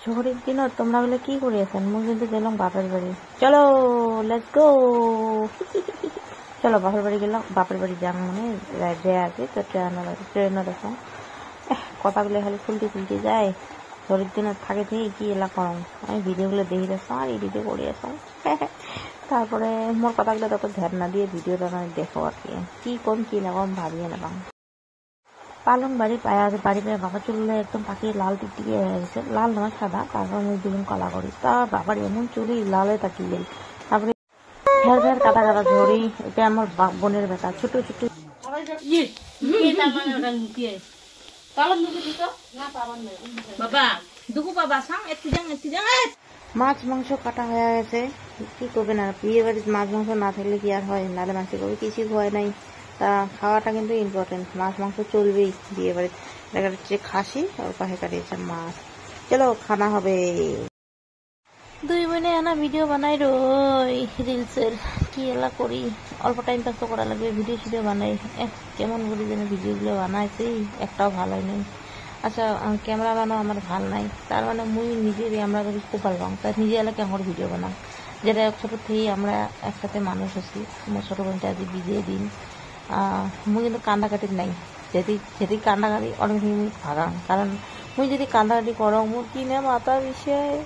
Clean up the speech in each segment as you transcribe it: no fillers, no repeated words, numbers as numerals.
ছুটির দিন তোমরা বলে কি করে আছেন? মুই কিন্তু গেলাম বাপের বাড়ি। চলো লেটস গো। চলো বাপের বাড়ি গেলাম, বাপের বাড়ি যাম মানে যে আছে তো ট্রেনে দেখো কথাগুলো খালি ফুলটি যায়। ছুটির দিন থাকে থেকে কি এলা করম, আমি ভিডিওগুলো দেখি আসলাম আর এডিটে করে আসলাম। তারপরে মোর কথাগুলো তত ধ্যান না দিয়ে ভিডিওটা আমি দেখো আর কি কম কি না কম ভাবিয়ে নেবাম। পালং বাড়ি বাড়ি পায়ে বাবা চুলগুলো একদম পাকিয়ে লাল টিকটিকি হয়ে গেছে, লাল নয় সাদা। তারপর মুখ দিলাম কলা করি, তা বাবার এমন চুরি লালে তাকিয়ে গেল। তারপরে ঘের ঘের কাটা কাটা ঝড়ি, এটা আমার বোনের বেটা ছোট ছোট। মাছ মাংস কাটা হয়ে গেছে, কি করবেন আর, বিয়ে বাড়ির মাছ মাংস না থাকলে কি আর হয়? নাহলে মাংস করবে কিছু হয় নাই। তা খাওয়াটা কিন্তু ইম্পর্টেন্ট, মাছ মাংস চলবেই বিয়ে বাড়ির। দেখা যাচ্ছে খাসি আর পাশে কাটিয়েছে মাছ। চলো খানা হবে। দুই বোনে আনা ভিডিও বানাই রই রিলসের, কি এলা করি, অল্প টাইম পাস তো করা লাগবে, ভিডিও বানাই। কেমন বলি যেন ভিডিওগুলো বানাইছি, একটাও ভালোই নেই। আচ্ছা ক্যামেরাম্যানও আমার ভাল নাই, তার মানে মুই নিজেরই আমরা যদি খুব ভালো পাম, তাই নিজে এলাকা আমার ভিডিও বানাম। যেটা ছোটো থেকেই আমরা একসাথে মানুষ আছি। আমার ছোটো বোনটা আজ বিজে দিন, মুই কিন্তু কান্দাকাটির নাই। যেদি কান্দাকাটি অনেক মুই ভাগাম, কারণ মুই যদি কান্দাকাটি করো মোর কি না মাথা বিষয়।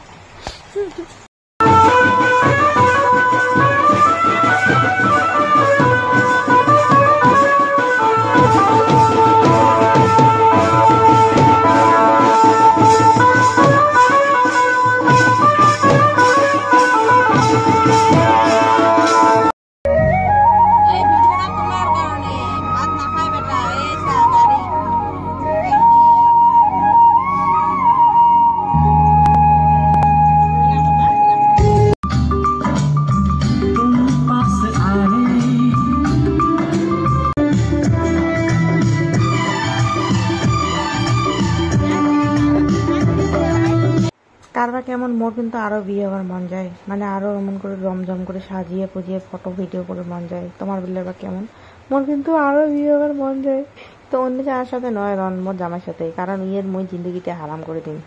কারবা কেমন, মোর কিন্তু আরো বিয়ে হওয়ার মন যায়, মানে আরো এমন করে রমঝম করে সাজিয়ে পুজিয়ে ফটো ভিডিও করে মন যায়। তোমার বিলের বা কেমন? মোর কিন্তু আরো বিয়ে হওয়ার মন যায়, তো অন্য যার সাথে নয়, মোর জামার সাথে, কারণ ইয়ের মই জিন্দগিটা হারাম করে দিন।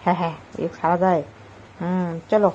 হ্যাঁ, সারা যায়। চলো।